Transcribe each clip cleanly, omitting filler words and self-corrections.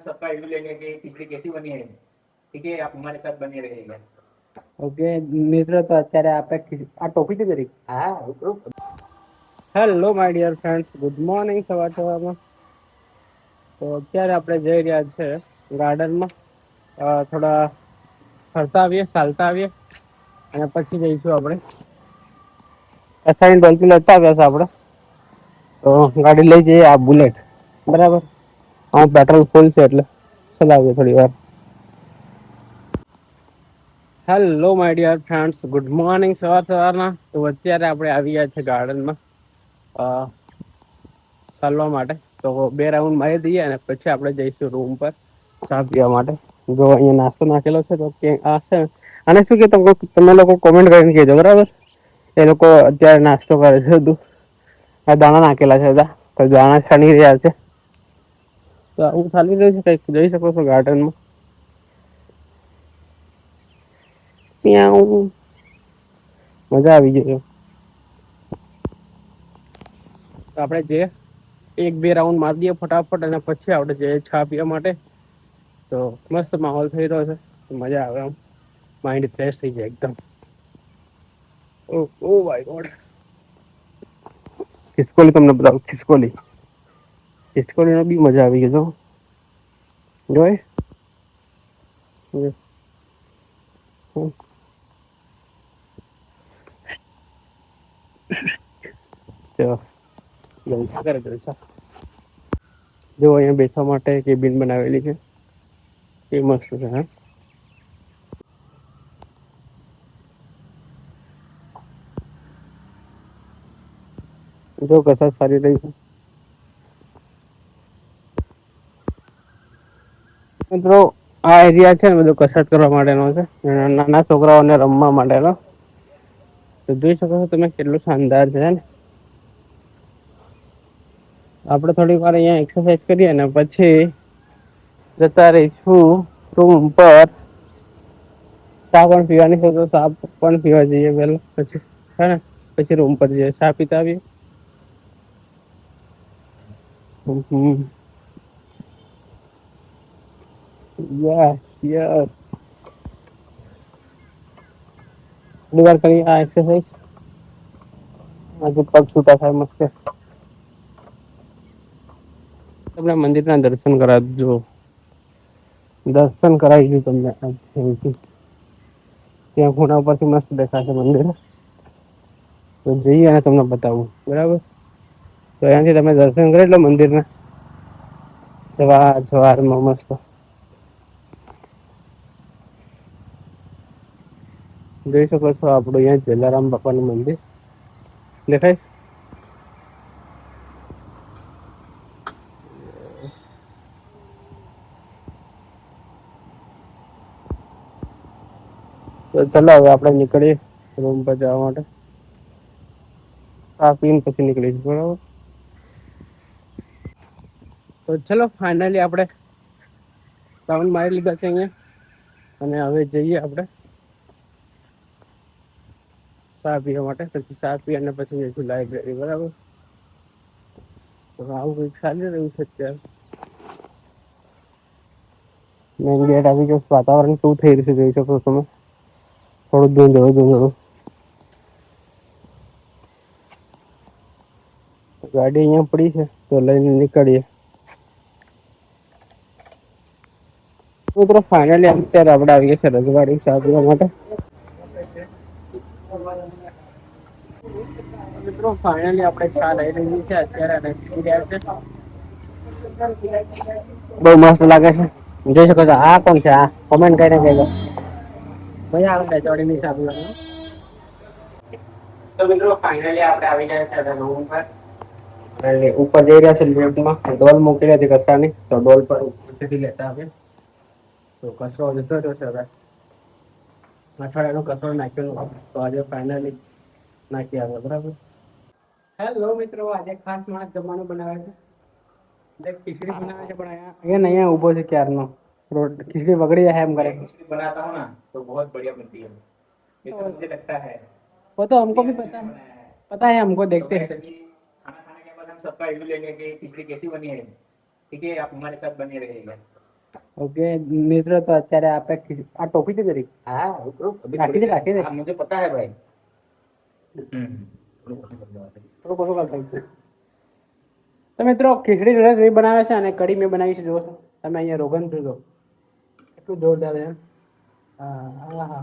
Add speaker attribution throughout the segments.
Speaker 1: सबका रिव्यू लेंगे कि खिचड़ी कैसी बनी है। ठीक है, आप हमारे साथ बने रहिएगा।
Speaker 2: ઓકે મિત્રો, તો અત્યારે આપણે આ ટોપિક જ રહી.
Speaker 1: हाँ रुक।
Speaker 2: Hello my dear friends, good morning. સવારમાં તો અત્યારે આપણે જઈ રહ્યા છે ગાર્ડનમાં. થોડા ફરતા આવીએ, ચાલતા આવીએ અને પછી જઈશું આપણે અસાઇન ડોલ્ફિન લેતા આવ્યા છે આપણે. તો ગાડી લઈ જઈએ, આ બુલેટ. બરાબર, પેટ્રોલ ફૂલ છે એટલે ચલાવીએ થોડી વાર. Hello my dear friends, good morning. સવારના તો અત્યારે આપણે આવી ગયા છે ગાર્ડનમાં ચાલવા માટે. તો 2 રાઉન્ડ મારી દઈએ અને પછી આપણે જઈશું રૂમ પર ચા પીવા માટે. જો અહીંયા નાસ્તો નાખેલો છે તો આ છે અને શું કે તમે લોકો કોમેન્ટ કરીને કહેજો. બરાબર, એ લોકો અત્યારે નાસ્તો કરે છે બધું. આ દાણા નાખેલા છે બધા, તો દાણા છાણી રહ્યા છે. તો આવું ચાલી રહ્યું છે, કંઈક જઈ શકો છો ગાર્ડનમાં. ત્યાં મજા આવી ગઈ. તો આપણે જઈએ, 1-2 રાઉન્ડ મારી દઈએ ફટાફટ અને પછી આપણે જઈએ ચા પીવા માટે. તો મસ્ત માહોલ થઈ રહ્યો છે, મજા આવે, આમ માઇન્ડ ફ્રેશ થઈ જાય એકદમ. ઓ માય ગોડ, ખિસકોલી તમને બતાવું. ખિસકોલી નો બી મજા આવી ગઈ. જોઈ જો અહીંયા બેસવા માટે કેબિન બનાવેલી છે, એ મસ્ત છે. હા, જો કસરત સારી રહી છે મિત્રો. આ એરિયા છે ને બધું કસરત કરવા માટેનો છે, નાના છોકરાઓને રમવા માટેનો. તો જોઈ શકો છો તમે કેટલું શાનદાર છે ને. આપણે થોડીક વાર અહીંયા એક્સરસાઇઝ કરીએ ને પછી જતા રહીશું રૂમ પર. ચા પણ પીવાની છે તો ચા પણ પીવા જઈએ પેલા, પછી હે ને પછી રૂમ પર જઈએ, ચા પીતા આવીએ. યસ, થોડી વાર કરીએ આ એક્સરસાઇઝ. આજે પગ છૂટા થાય મસ્ત. તમને મંદિરના દર્શન કરાવજો. દર્શન કરાવી દઉં તમને. ત્યાં ખૂણા ઉપરથી મસ્ત દેખાશે મંદિર. તો જઈએ અને તમને બતાવું. બરાબર, તો અહીંયાથી તમે દર્શન કરી લો મંદિરના. સવારમાં મસ્ત જોઈ શકો છો. આપણું અહીંયા જલારામ બાપાનું મંદિર દેખાય. તો ચાલો હવે આપણે નીકળીએ રૂમ પર જવા માટે. ચા પીને પછી નીકળીશું. બરાબર, તો ચલો ફાઇનલી આપણે રાઉન્ડ મારી લીધા છે અહીંયા અને હવે જઈએ આપણે ચા પીવા માટે. પછી ચા પી અને પછી જઈશું લાઇબ્રેરી. બરાબર, તો આવું કંઈક ચાલી રહ્યું છે અત્યારે. મેઇન ગેટ આવી ગયો. વાતાવરણ કેવું થઈ રહ્યું છે જોઈ શકો તમે. થોડું ધૂંધળું. ગાડી અહીંયા પડી છે તો લઈને નીકળીએ. મિત્રો ફાઇનલી અત્યારે આપણે આવીએ છીએ રજવાડી ચા પીવા માટે. મિત્રો ફાઇનલી આપણે ચા લઈ લીધી છે અત્યારે અને પી રહ્યા છે. બહુ મસ્ત લાગે છે, જોઈ શકો છો. આ કોણ છે? આ કોમેન્ટ કરીને કહેજો. મજા આવે રજવાડીની ચા પીવાની. તો મિત્રો ફાઇનલી આપણે આવી ગયા છે રૂમ પર અને ઉપર જઈ રહ્યા છે લિફ્ટમાં. ડોલ મૂકી હતી કચરાની, તો ડોલ પર ઉપરથી લેતા આવે તો કચરો જતો રહ્યો છે. હવે અઠવાડિયાનો કચરો નાખ્યો તો આજે ફાઇનલી નાખી આવ્યો. બરાબર. હેલો મિત્રો, આજે ખાસ માણસ જમવાનું બનાવે છે. ખીચડી બનાવે છે, પણ અહીંયા ઉભો છે ક્યારનો. खिचड़ी पकड़ी है हम करे।
Speaker 1: खिचड़ी बनाता हूँ ना तो बहुत बढ़िया बनती है, ऐसा मुझे लगता है।
Speaker 2: वो तो हमको भी पता है हमको देखते हैं।
Speaker 1: खाना खाने के बाद हम सबका रिव्यू लेंगे कि खिचड़ी कैसी बनी है। ठीक है, आप हमारे साथ बने रहिएगा।
Speaker 2: ओके मित्र, तो અત્યારે આપણે આ ટોપી છે જરી
Speaker 1: हाँ रुक अभी
Speaker 2: राखी दे, राखी दे।
Speaker 1: हाँ मुझे पता है भाई रुक,
Speaker 2: થોડું થોડું કરતા છે. તો મિત્રો ખીચડી રસ મેં બનાવે છે અને કઢી મેં બનાવી છે. જો તમે અહીંયા રોગન જોજો કેટલું જોરદાર છે. હા હા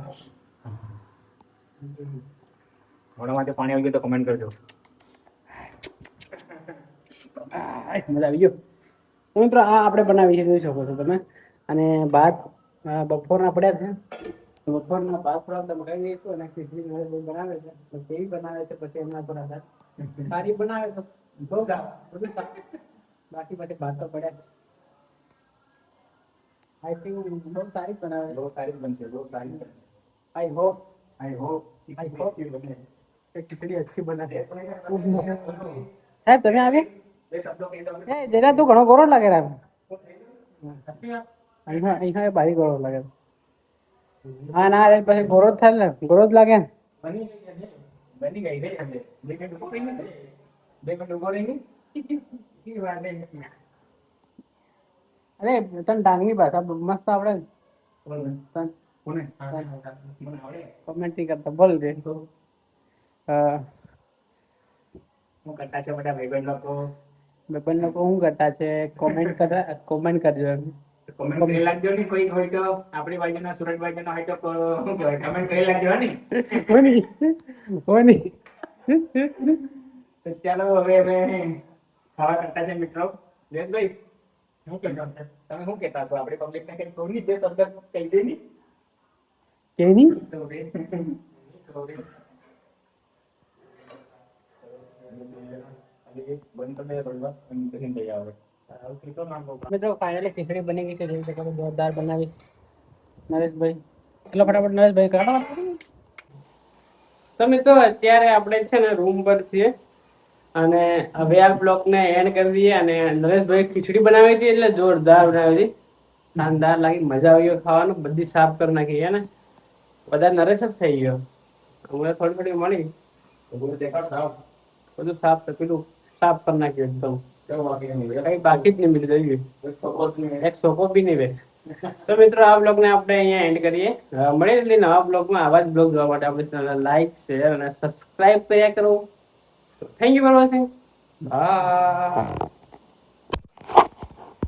Speaker 1: મોઢામાંથી પાણી આવી ગયું તો કમેન્ટ કરજો.
Speaker 2: મજા આવી ગયો. તો મિત્રો આ આપણે બનાવી છે, જોઈ શકો છો તમે. અને ભાત બપોરના પડ્યા છે. બપોરના ભાત થોડા મગાવી દઈશું અને ખીચડી રસ બનાવે છે. તો કેવી બનાવે છે પછી એમના થોડા સારી બનાવે તો બહુ બધું સારું. બાકી પછી ભાત તો પડ્યા છે. આઈ થિંક બહુ સારી બનાવે.
Speaker 1: બહુ સારી બનશે, બહુ સારી બનશે.
Speaker 2: આઈ હોપ
Speaker 1: आई होप
Speaker 2: કે ખીચડી अच्छी બનાવે. સાહેબ તમે આવી
Speaker 1: બે શબ્દો કહી દો.
Speaker 2: એ જરા તું ઘણો ગોરો લાગે રામ. અહીંયા ભારી ગોરો લાગે. હા ના રે પછી ગોરો જ થાય ને, ગોરો જ લાગે ને.
Speaker 1: बनी गई रे हमें 2 मिनट रुको नहीं 2 मिनट रुको नहीं की बात नहीं.
Speaker 2: અરે તને ડાંગની ભાષા મસ્ત આવડે ને.
Speaker 1: કોને મને આવડે
Speaker 2: કમેન્ટ નહીં કરતા બોલ દે.
Speaker 1: હું કરતા છે બધા ભાઈબંધ લોકો
Speaker 2: ભાઈબંધ લોકો શું કરતા છે કોમેન્ટ કરજો એમ.
Speaker 1: કમેન્ટ કરી લાગજો ને. કોઈ હોય તો આપણી બાજુના સુરત બાજુના હોય તો શું કહેવાય કમેન્ટ કરી લાગજો ને.
Speaker 2: હોય નહીં.
Speaker 1: તો ચાલો હવે અમે ખાવા કરતા છે મિત્રો. જયેશભાઈ શું કહેતા છે? તમે શું કહેતા છો? આપણે પબ્લિક ને કઈ કોની બે શબ્દ કહી દે ની
Speaker 2: કેની
Speaker 1: બંધ કરી દે થોડી વાર અને પછી જઈ આવે.
Speaker 2: મિત્રો ફાઇનલી ખીચડી બની ગઈ છે. જોઈ શકો છો જોરદાર બનાવી નરેશભાઈ. એટલે ફટાફટ નરેશભાઈ કાઢો. તો મિત્રો અત્યારે આપણે છે ને રૂમ પર છીએ અને હવે આ બ્લોગ ને એન્ડ કરી દઈએ. અને નરેશભાઈ ખીચડી બનાવી હતી એટલે જોરદાર બનાવી હતી, શાનદાર લાગી, મજા આવી ગયો ખાવાનું. બધી સાફ કરી નાખી હે ને, બધા નરેશ જ થઈ ગયો. હમણાં થોડી થોડી મળી બધું સાફ પેલું સાફ કરી નાખ્યું એકદમ. કઈ બાકી જ નહીં મિલી જઈએ, એક સોકો બી નહીં બે. તો મિત્રો આ બ્લોગ ને આપણે અહીંયા એન્ડ કરીએ. મળીએ નવા બ્લોગમાં. આવા જ બ્લોગ જોવા માટે આપણે ચેનલ લાઈક શેર અને સબસ્ક્રાઇબ કર્યા કરો. Thank you for watching. By.